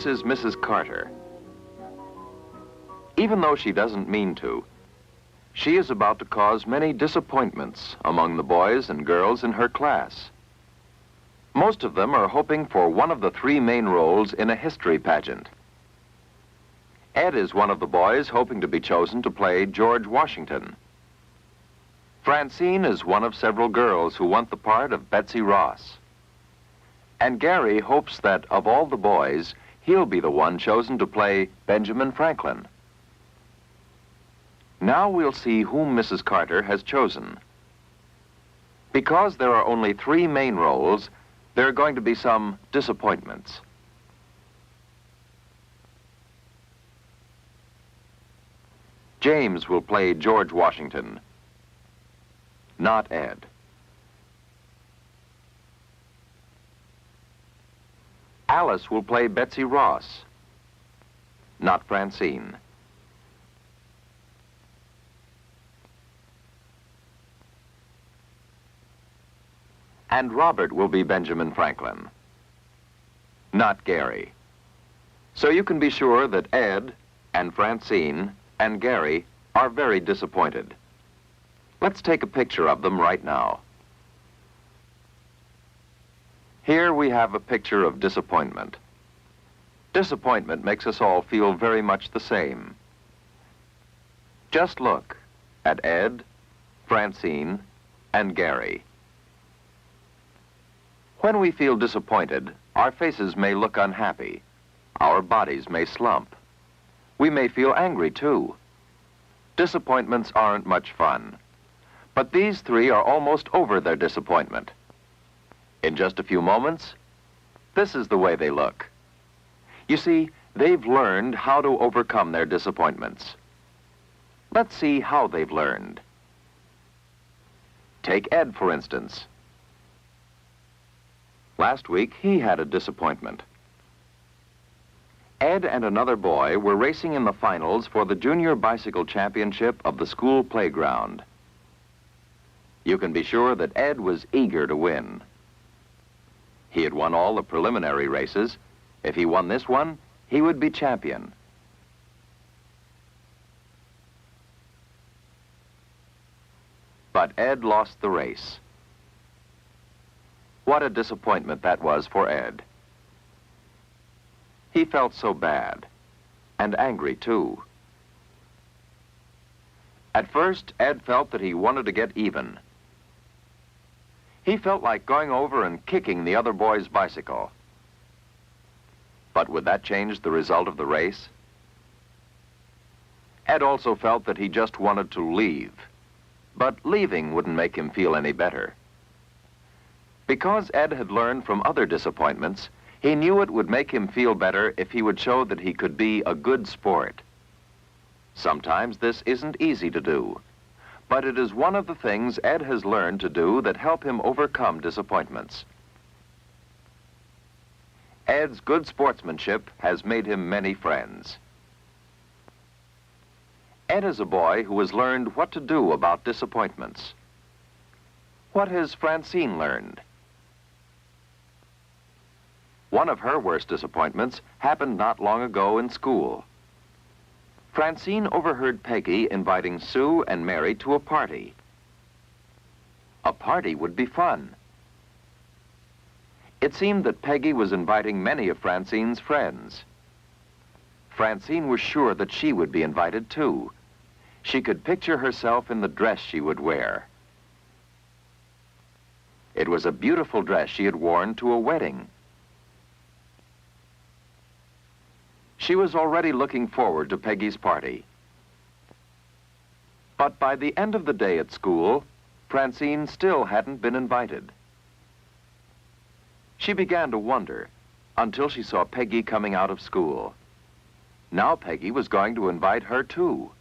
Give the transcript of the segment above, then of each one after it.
This is Mrs. Carter. Even though she doesn't mean to, she is about to cause many disappointments among the boys and girls in her class. Most of them are hoping for one of the three main roles in a history pageant. Ed is one of the boys hoping to be chosen to play George Washington. Francine is one of several girls who want the part of Betsy Ross. And Gary hopes that, of all the boys, he'll be the one chosen to play Benjamin Franklin. Now we'll see whom Mrs. Carter has chosen. Because there are only three main roles, there are going to be some disappointments. James will play George Washington, not Ed. Alice will play Betsy Ross, not Francine. And Robert will be Benjamin Franklin, not Gary. So you can be sure that Ed and Francine and Gary are very disappointed. Let's take a picture of them right now. Here we have a picture of disappointment. Disappointment makes us all feel very much the same. Just look at Ed, Francine, and Gary. When we feel disappointed, our faces may look unhappy. Our bodies may slump. We may feel angry, too. Disappointments aren't much fun. But these three are almost over their disappointment. In just a few moments, this is the way they look. You see, they've learned how to overcome their disappointments. Let's see how they've learned. Take Ed, for instance. Last week, he had a disappointment. Ed and another boy were racing in the finals for the Junior Bicycle Championship of the school playground. You can be sure that Ed was eager to win. He had won all the preliminary races. If he won this one, he would be champion. But Ed lost the race. What a disappointment that was for Ed. He felt so bad, and angry too. At first, Ed felt that he wanted to get even. He felt like going over and kicking the other boy's bicycle. But would that change the result of the race? Ed also felt that he just wanted to leave, but leaving wouldn't make him feel any better. Because Ed had learned from other disappointments, he knew it would make him feel better if he would show that he could be a good sport. Sometimes this isn't easy to do, but it is one of the things Ed has learned to do that help him overcome disappointments. Ed's good sportsmanship has made him many friends. Ed is a boy who has learned what to do about disappointments. What has Francine learned? One of her worst disappointments happened not long ago in school. Francine overheard Peggy inviting Sue and Mary to a party. A party would be fun. It seemed that Peggy was inviting many of Francine's friends. Francine was sure that she would be invited too. She could picture herself in the dress she would wear. It was a beautiful dress she had worn to a wedding. She was already looking forward to Peggy's party. But by the end of the day at school, Francine still hadn't been invited. She began to wonder until she saw Peggy coming out of school. Now Peggy was going to invite her too.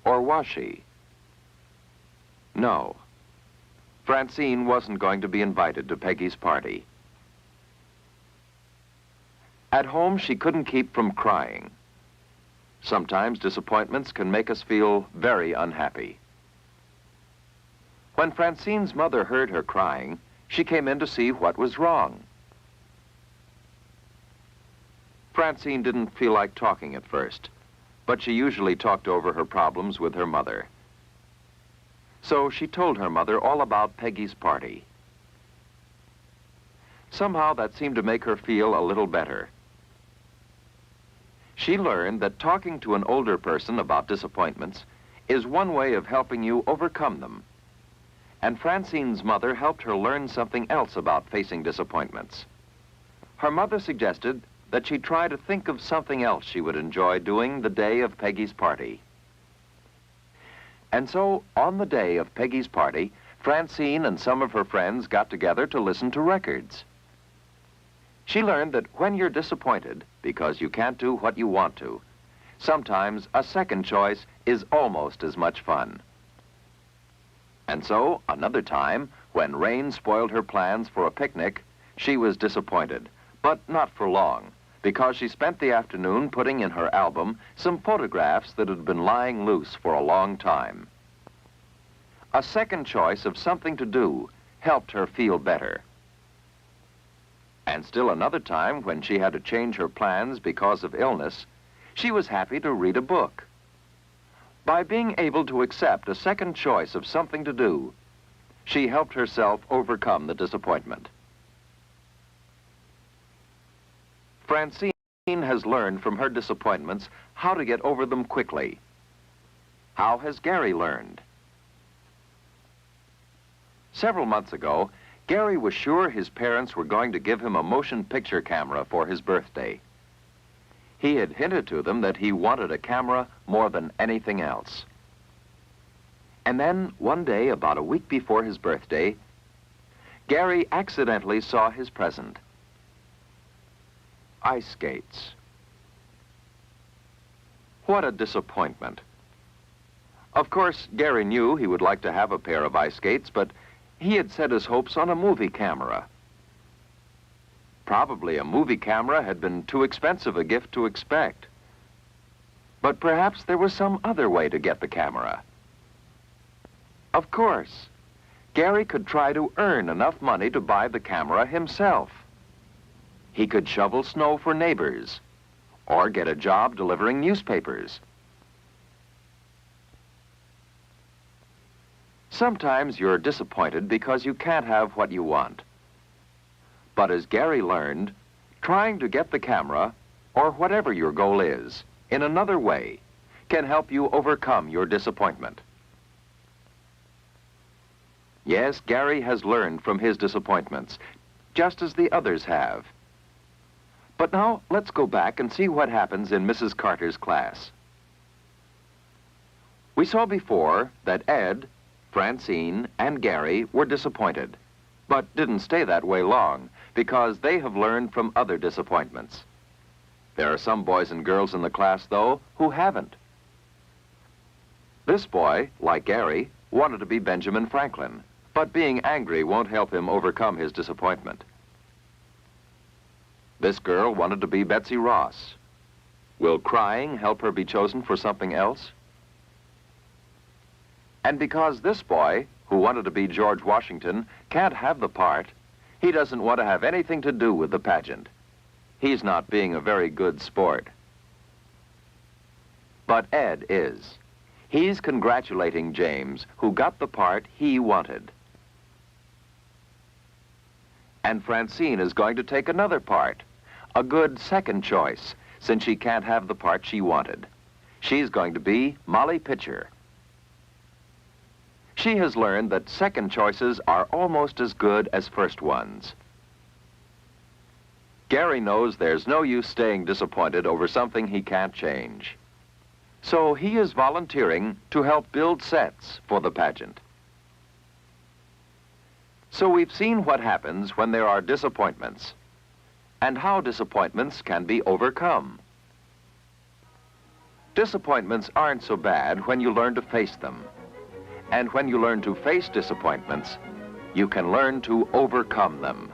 Or was she? No. Francine wasn't going to be invited to Peggy's party. At home, she couldn't keep from crying. Sometimes disappointments can make us feel very unhappy. When Francine's mother heard her crying, she came in to see what was wrong. Francine didn't feel like talking at first, but she usually talked over her problems with her mother. So she told her mother all about Peggy's party. Somehow that seemed to make her feel a little better. She learned that talking to an older person about disappointments is one way of helping you overcome them. And Francine's mother helped her learn something else about facing disappointments. Her mother suggested that she try to think of something else she would enjoy doing the day of Peggy's party. And so, on the day of Peggy's party, Francine and some of her friends got together to listen to records. She learned that when you're disappointed because you can't do what you want to, sometimes a second choice is almost as much fun. And so, another time, when rain spoiled her plans for a picnic, she was disappointed, but not for long, because she spent the afternoon putting in her album some photographs that had been lying loose for a long time. A second choice of something to do helped her feel better. And still another time, when she had to change her plans because of illness, she was happy to read a book. By being able to accept a second choice of something to do, she helped herself overcome the disappointment. Francine has learned from her disappointments how to get over them quickly. How has Gary learned? Several months ago, Gary was sure his parents were going to give him a motion picture camera for his birthday. He had hinted to them that he wanted a camera more than anything else. And then, one day, about a week before his birthday, Gary accidentally saw his present. Ice skates. What a disappointment. Of course, Gary knew he would like to have a pair of ice skates, but he had set his hopes on a movie camera. Probably a movie camera had been too expensive a gift to expect. But perhaps there was some other way to get the camera. Of course, Gary could try to earn enough money to buy the camera himself. He could shovel snow for neighbors, or get a job delivering newspapers. Sometimes you're disappointed because you can't have what you want. But as Gary learned, trying to get the camera, or whatever your goal is, in another way, can help you overcome your disappointment. Yes, Gary has learned from his disappointments, just as the others have. But now, let's go back and see what happens in Mrs. Carter's class. We saw before that Ed, Francine, and Gary were disappointed, but didn't stay that way long, because they have learned from other disappointments. There are some boys and girls in the class, though, who haven't. This boy, like Gary, wanted to be Benjamin Franklin, but being angry won't help him overcome his disappointment. This girl wanted to be Betsy Ross. Will crying help her be chosen for something else? And because this boy, who wanted to be George Washington, can't have the part, he doesn't want to have anything to do with the pageant. He's not being a very good sport. But Ed is. He's congratulating James, who got the part he wanted. And Francine is going to take another part, a good second choice, since she can't have the part she wanted. She's going to be Molly Pitcher. She has learned that second choices are almost as good as first ones. Gary knows there's no use staying disappointed over something he can't change. So he is volunteering to help build sets for the pageant. So we've seen what happens when there are disappointments, and how disappointments can be overcome. Disappointments aren't so bad when you learn to face them. And when you learn to face disappointments, you can learn to overcome them.